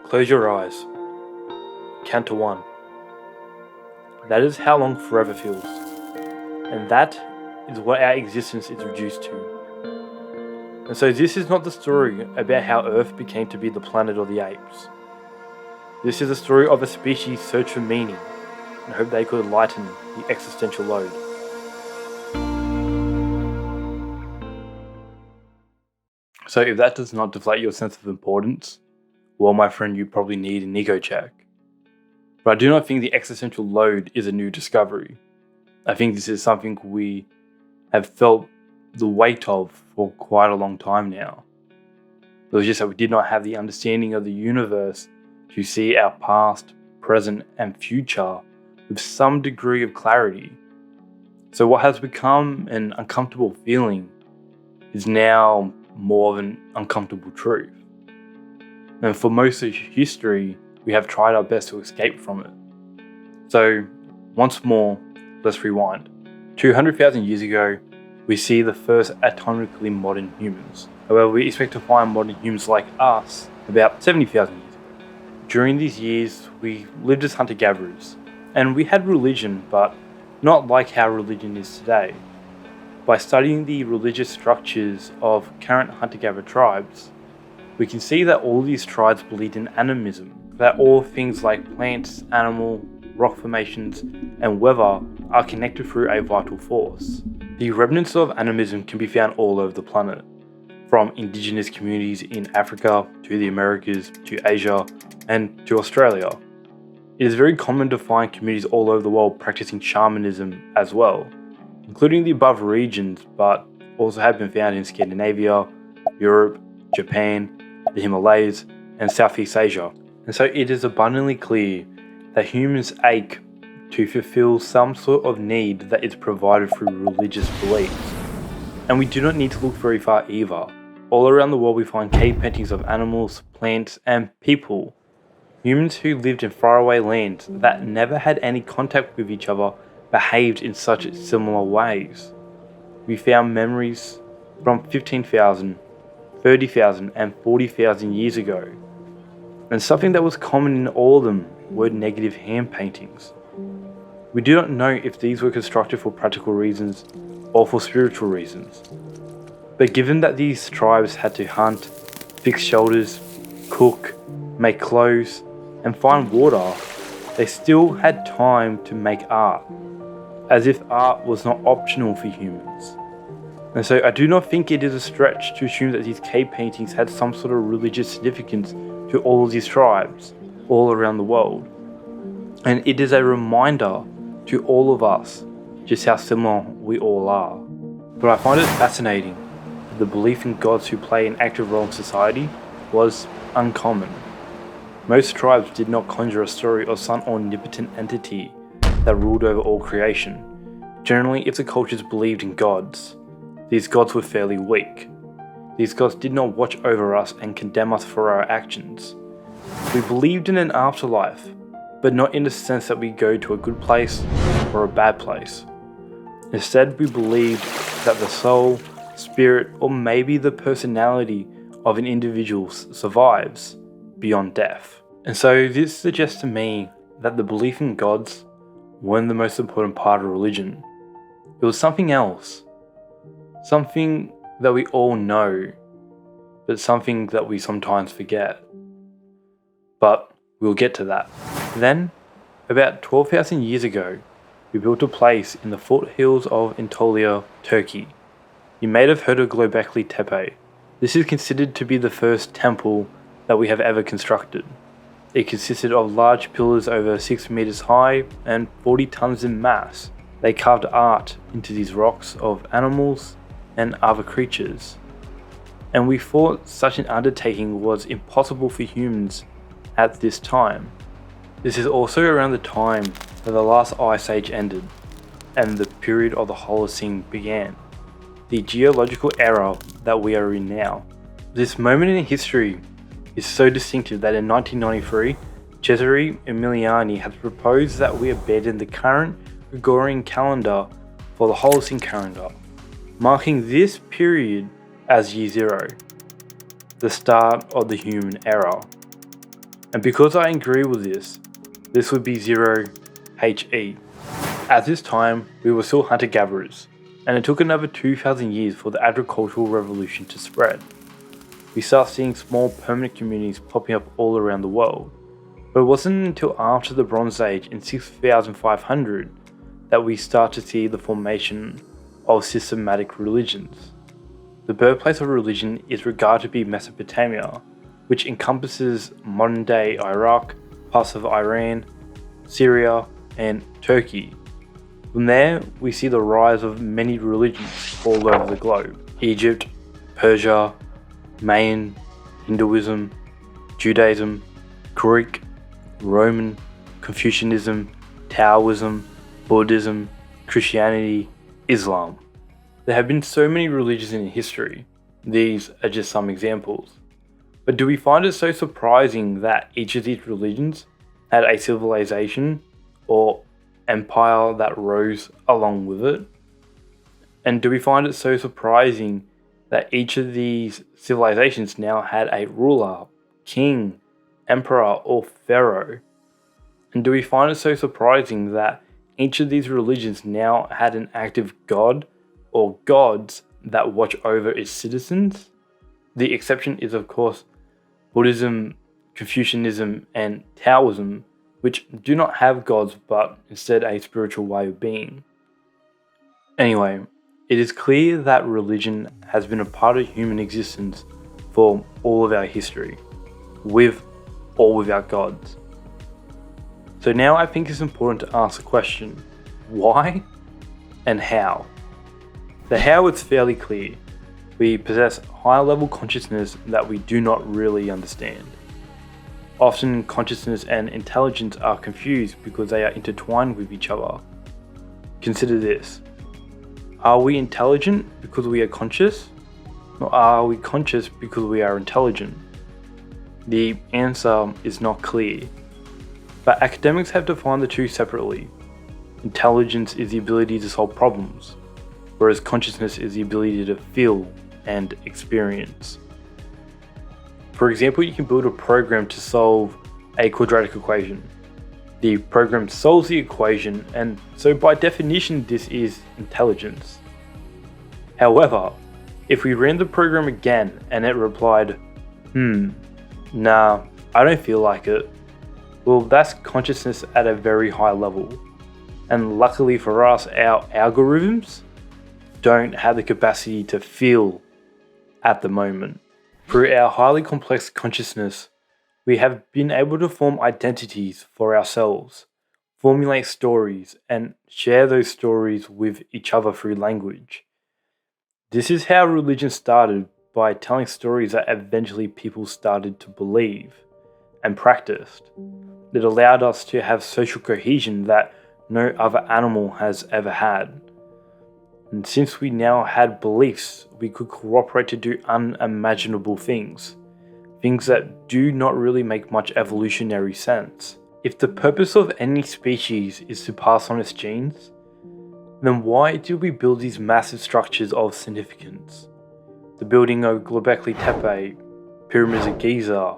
Close your eyes. Count to 1. That is how long forever feels. And that is what our existence is reduced to. And so this is not the story about how Earth became to be the planet of the apes. This is a story of a species' search for meaning and hope they could lighten the existential load. So if that does not deflate your sense of importance, well, my friend, you probably need an ego check. But I do not think the existential load is a new discovery. I think this is something we have felt the weight of for quite a long time now. It was just that we did not have the understanding of the universe to see our past, present, and future with some degree of clarity. So what has become an uncomfortable feeling is now more of an uncomfortable truth. And for most of history, we have tried our best to escape from it. So, once more, let's rewind. 200,000 years ago, we see the first atomically modern humans. However, we expect to find modern humans like us about 70,000 years ago. During these years, we lived as hunter-gatherers, and we had religion, but not like how religion is today. By studying the religious structures of current hunter-gatherer tribes, we can see that all these tribes believed in animism, that all things like plants, animal, rock formations, and weather are connected through a vital force. The remnants of animism can be found all over the planet, from indigenous communities in Africa to the Americas to Asia and to Australia. It is very common to find communities all over the world practicing shamanism as well, including the above regions, but also have been found in Scandinavia, Europe, Japan, the Himalayas, and Southeast Asia. And so it is abundantly clear that humans ache to fulfill some sort of need that is provided through religious beliefs. And we do not need to look very far either. All around the world we find cave paintings of animals, plants, and people. Humans who lived in faraway lands that never had any contact with each other behaved in such similar ways. We found memories from 15,000, 30,000, and 40,000 years ago. And something that was common in all of them were negative hand paintings. We do not know if these were constructed for practical reasons or for spiritual reasons. But given that these tribes had to hunt, fix shelters, cook, make clothes, and find water, they still had time to make art, as if art was not optional for humans. And so I do not think it is a stretch to assume that these cave paintings had some sort of religious significance to all of these tribes all around the world. And it is a reminder to all of us just how similar we all are. But I find it fascinating that the belief in gods who play an active role in society was uncommon. Most tribes did not conjure a story of some omnipotent entity that ruled over all creation. Generally, if the cultures believed in gods, these gods were fairly weak. These gods did not watch over us and condemn us for our actions. We believed in an afterlife, but not in the sense that we go to a good place or a bad place. Instead, we believed that the soul, spirit, or maybe the personality of an individual survives beyond death. And so this suggests to me that the belief in gods weren't the most important part of religion. It was something else. Something that we all know, but something that we sometimes forget. But we'll get to that. Then, about 12,000 years ago, we built a place in the foothills of Anatolia, Turkey. You may have heard of Göbekli Tepe. This is considered to be the first temple that we have ever constructed. It consisted of large pillars over 6 meters high and 40 tons in mass. They carved art into these rocks of animals and other creatures. And we thought such an undertaking was impossible for humans at this time. This is also around the time that the last ice age ended and the period of the Holocene began, the geological era that we are in now. This moment in history is so distinctive that in 1993, Cesare Emiliani has proposed that we abandon the current Gregorian calendar for the Holocene calendar, marking this period as year zero, the start of the human era. And because I agree with this would be 0HE. At this time, we were still hunter-gatherers, and it took another 2,000 years for the agricultural revolution to spread. We start seeing small permanent communities popping up all around the world. But it wasn't until after the Bronze Age in 6500 that we start to see the formation of systematic religions. The birthplace of religion is regarded to be Mesopotamia, which encompasses modern-day Iraq, parts of Iran, Syria, and Turkey. From there, we see the rise of many religions all over the globe. Egypt, Persia, Mayan, Hinduism, Judaism, Greek, Roman, Confucianism, Taoism, Buddhism, Christianity, Islam. There have been so many religions in history. These are just some examples. But do we find it so surprising that each of these religions had a civilization or empire that rose along with it? And do we find it so surprising that each of these civilizations now had a ruler, king, emperor, or pharaoh? And do we find it so surprising that each of these religions now had an active god or gods that watch over its citizens? The exception is, of course, Buddhism, Confucianism, and Taoism, which do not have gods but instead a spiritual way of being. Anyway, it is clear that religion has been a part of human existence for all of our history, with or without gods. So now I think it's important to ask the question, why and how? The how is fairly clear. We possess higher level consciousness that we do not really understand. Often consciousness and intelligence are confused because they are intertwined with each other. Consider this. Are we intelligent because we are conscious? Or are we conscious because we are intelligent? The answer is not clear. But academics have defined the two separately. Intelligence is the ability to solve problems, whereas consciousness is the ability to feel and experience. For example, you can build a program to solve a quadratic equation. The program solves the equation, and so by definition this is intelligence. However, if we ran the program again and it replied, nah, I don't feel like it, well, that's consciousness at a very high level. And luckily for us, our algorithms don't have the capacity to feel at the moment. Through our highly complex consciousness, we have been able to form identities for ourselves, formulate stories, and share those stories with each other through language. This is how religion started, by telling stories that eventually people started to believe and practiced. It allowed us to have social cohesion that no other animal has ever had. And since we now had beliefs, we could cooperate to do unimaginable things. Things that do not really make much evolutionary sense. If the purpose of any species is to pass on its genes, then why do we build these massive structures of significance? The building of Göbekli Tepe, Pyramids of Giza,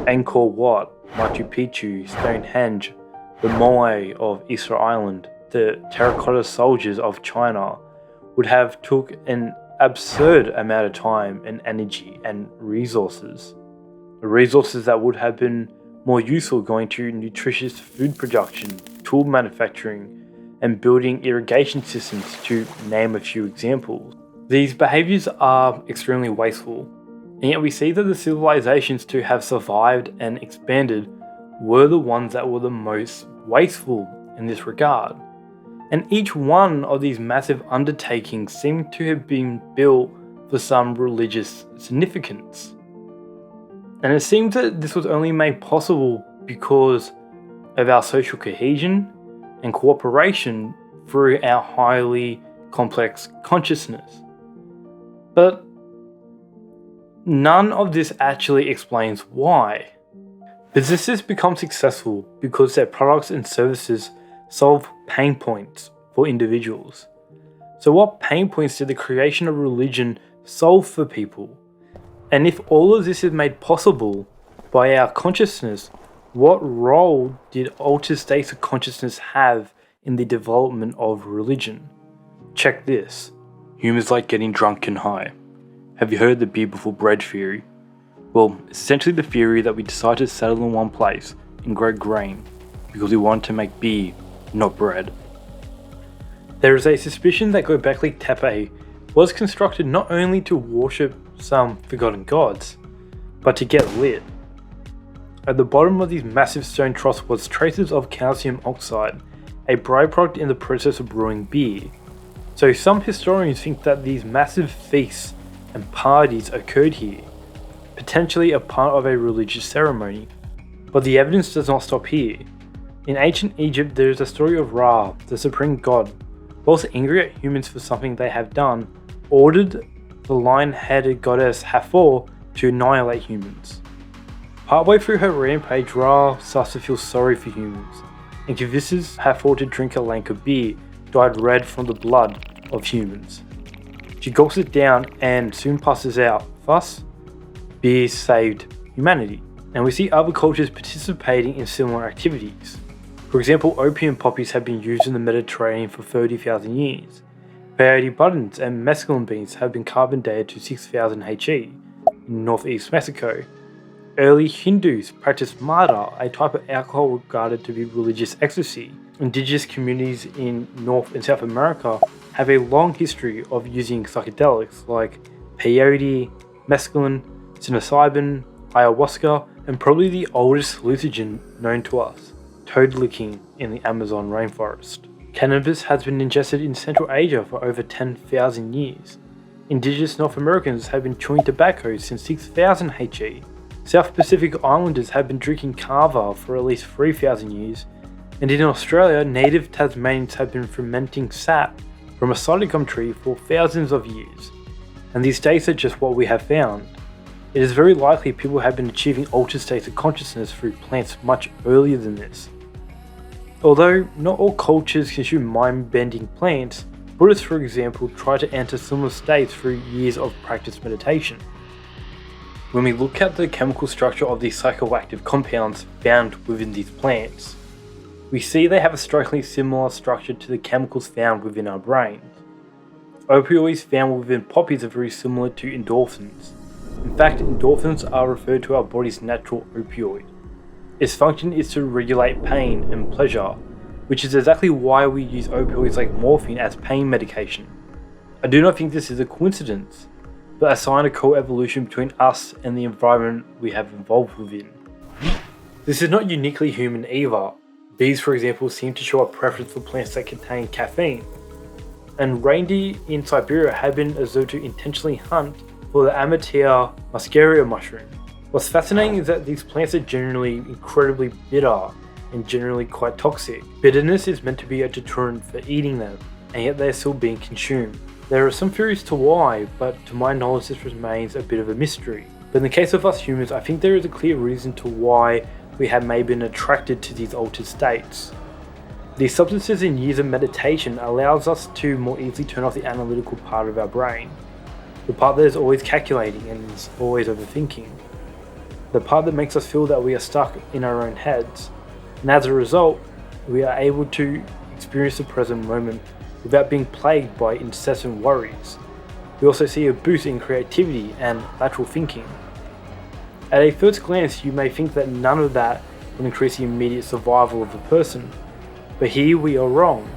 Angkor Wat, Machu Picchu, Stonehenge, the Moai of Easter Island, the terracotta soldiers of China would have took an absurd amount of time and energy and resources. Resources that would have been more useful going to nutritious food production, tool manufacturing, and building irrigation systems, to name a few examples. These behaviours are extremely wasteful, and yet we see that the civilizations to have survived and expanded were the ones that were the most wasteful in this regard. And each one of these massive undertakings seemed to have been built for some religious significance. And it seems that this was only made possible because of our social cohesion and cooperation through our highly complex consciousness. But none of this actually explains why. Businesses become successful because their products and services solve pain points for individuals. So what pain points did the creation of religion solve for people? And if all of this is made possible by our consciousness, What role did altered states of consciousness have in the development of religion? Check this. Humans like getting drunk and high. Have you heard the beer before bread theory? Well, it's essentially the theory that we decided to settle in one place and grow grain because we wanted to make beer, not bread. There is a suspicion that Göbekli Tepe was constructed not only to worship some forgotten gods, but to get lit. At the bottom of these massive stone troughs was traces of calcium oxide, a byproduct in the process of brewing beer. So some historians think that these massive feasts and parties occurred here, potentially a part of a religious ceremony. But the evidence does not stop here. In ancient Egypt, there is a story of Ra, the supreme god, whilst angry at humans for something they have done, ordered the lion-headed goddess Hathor to annihilate humans. Partway through her rampage, Ra starts to feel sorry for humans, and convinces Hathor to drink a lank of beer dyed red from the blood of humans. She gulps it down and soon passes out. Thus, beer saved humanity. And we see other cultures participating in similar activities. For example, opium poppies have been used in the Mediterranean for 30,000 years. Peyote buttons and mescaline beans have been carbon dated to 6000 HE in northeast Mexico. Early Hindus practiced mada, a type of alcohol regarded to be religious ecstasy. Indigenous communities in North and South America have a long history of using psychedelics like peyote, mescaline, psilocybin, ayahuasca, and probably the oldest hallucinogen known to us, toad licking in the Amazon rainforest. Cannabis has been ingested in Central Asia for over 10,000 years. Indigenous North Americans have been chewing tobacco since 6000 HE. South Pacific Islanders have been drinking kava for at least 3,000 years, and in Australia, native Tasmanians have been fermenting sap from a cytochrome tree for thousands of years. And these dates are just what we have found. It is very likely people have been achieving altered states of consciousness through plants much earlier than this. Although not all cultures consume mind-bending plants, Buddhists, for example, try to enter similar states through years of practiced meditation. When we look at the chemical structure of these psychoactive compounds found within these plants, we see they have a strikingly similar structure to the chemicals found within our brains. Opioids found within poppies are very similar to endorphins. In fact, endorphins are referred to our body's natural opioid. Its function is to regulate pain and pleasure, which is exactly why we use opioids like morphine as pain medication. I do not think this is a coincidence, but a sign of coevolution between us and the environment we have evolved within. This is not uniquely human either. Bees, for example, seem to show a preference for plants that contain caffeine, and reindeer in Siberia have been observed to intentionally hunt for the Amatia muscaria mushroom. What's fascinating is that these plants are generally incredibly bitter and generally quite toxic. Bitterness is meant to be a deterrent for eating them, and yet they're still being consumed. There are some theories to why, but to my knowledge this remains a bit of a mystery. But in the case of us humans, I think there is a clear reason to why we have maybe been attracted to these altered states. These substances in years of meditation allows us to more easily turn off the analytical part of our brain. The part that is always calculating and is always overthinking. The part that makes us feel that we are stuck in our own heads. And as a result, we are able to experience the present moment without being plagued by incessant worries. We also see a boost in creativity and lateral thinking. At a first glance, you may think that none of that will increase the immediate survival of a person, but here we are wrong.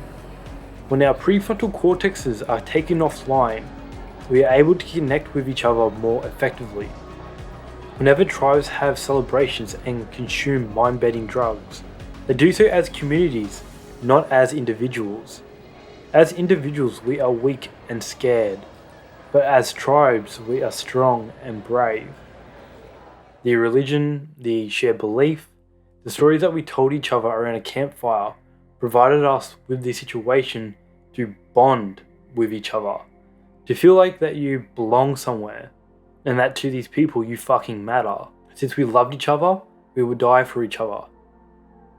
When our prefrontal cortexes are taken offline, we are able to connect with each other more effectively. Whenever tribes have celebrations and consume mind-bending drugs, they do so as communities, not as individuals. As individuals, we are weak and scared, but as tribes, we are strong and brave. The religion, the shared belief, the stories that we told each other around a campfire provided us with the situation to bond with each other, to feel like that you belong somewhere, and that to these people you fucking matter. Since we loved each other, we would die for each other.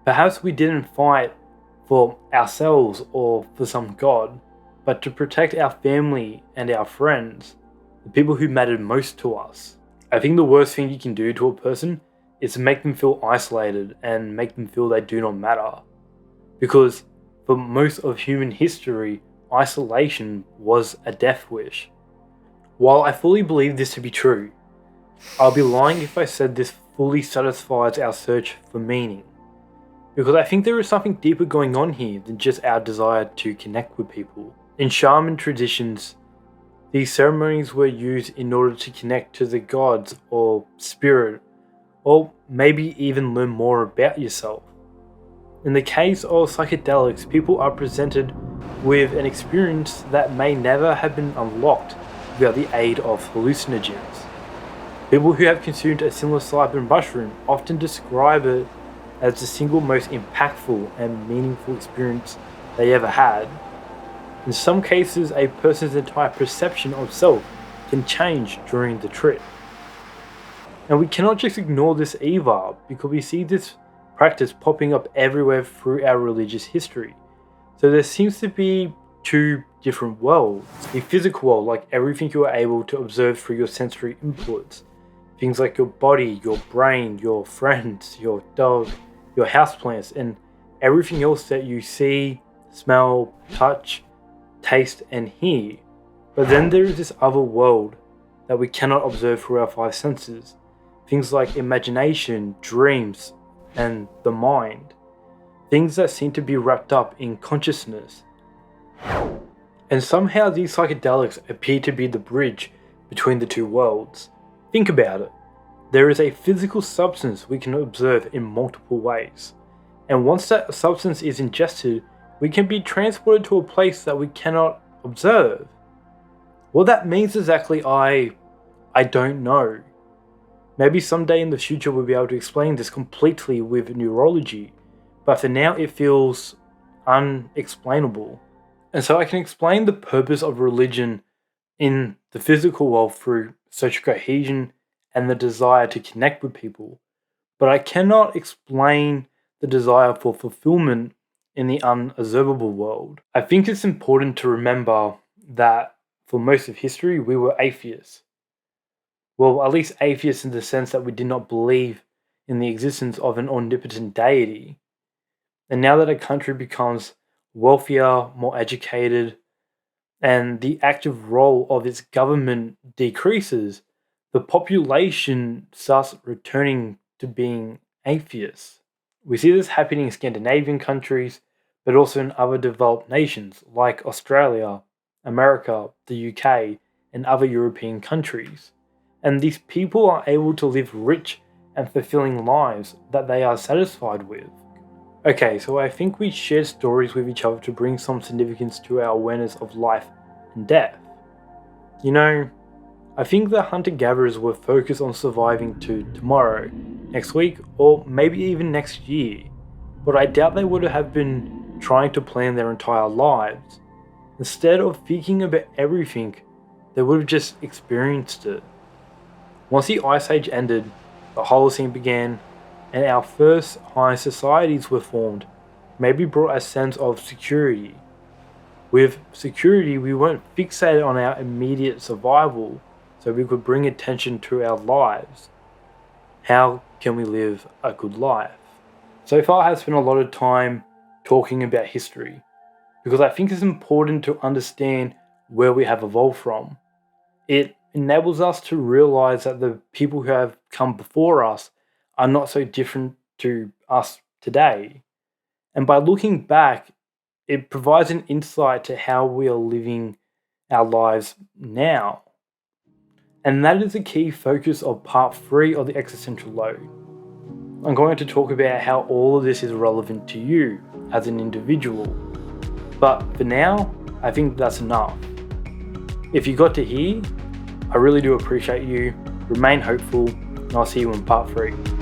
Perhaps we didn't fight for ourselves or for some god, but to protect our family and our friends, the people who mattered most to us. I think the worst thing you can do to a person is to make them feel isolated and make them feel they do not matter. Because for most of human history, isolation was a death wish. While I fully believe this to be true, I'll be lying if I said this fully satisfies our search for meaning. Because I think there is something deeper going on here than just our desire to connect with people. In shaman traditions, these ceremonies were used in order to connect to the gods or spirit, or maybe even learn more about yourself. In the case of psychedelics, people are presented with an experience that may never have been unlocked without the aid of hallucinogens. People who have consumed a psilocybin mushroom often describe it as the single most impactful and meaningful experience they ever had. In some cases, a person's entire perception of self can change during the trip. And we cannot just ignore this either, because we see this practice popping up everywhere through our religious history. So there seems to be two different worlds. The physical world, like everything you are able to observe through your sensory inputs. Things like your body, your brain, your friends, your dog, your houseplants, and everything else that you see, smell, touch, taste, and hear. But then there is this other world that we cannot observe through our five senses. Things like imagination, dreams, and the mind. Things that seem to be wrapped up in consciousness. And somehow these psychedelics appear to be the bridge between the two worlds. Think about it. There is a physical substance we can observe in multiple ways. And once that substance is ingested, we can be transported to a place that we cannot observe. What that means exactly, I don't know. Maybe someday in the future we'll be able to explain this completely with neurology, but for now it feels unexplainable. And so I can explain the purpose of religion in the physical world through social cohesion and the desire to connect with people, but I cannot explain the desire for fulfillment in the unobservable world. I think it's important to remember that for most of history we were atheists. Well, at least atheists in the sense that we did not believe in the existence of an omnipotent deity. And now that a country becomes wealthier, more educated, and the active role of its government decreases, the population starts returning to being atheists. We see this happening in Scandinavian countries, but also in other developed nations like Australia, America, the UK, and other European countries. And these people are able to live rich and fulfilling lives that they are satisfied with. Okay, so I think we share stories with each other to bring some significance to our awareness of life and death. You know, I think the hunter-gatherers were focused on surviving to tomorrow, next week, or maybe even next year, but I doubt they would have been trying to plan their entire lives. Instead of thinking about everything, they would have just experienced it. Once the Ice Age ended, the Holocene began, and our first high societies were formed, maybe brought a sense of security. With security, we weren't fixated on our immediate survival, so we could bring attention to our lives. How can we live a good life? So far I have spent a lot of time talking about history, because I think it's important to understand where we have evolved from. It enables us to realize that the people who have come before us are not so different to us today. And by looking back, it provides an insight to how we are living our lives now. And that is the key focus of part 3 of the Existential Load. I'm going to talk about how all of this is relevant to you as an individual. But for now, I think that's enough. If you got to here, I really do appreciate you. Remain hopeful, and I'll see you in part 3.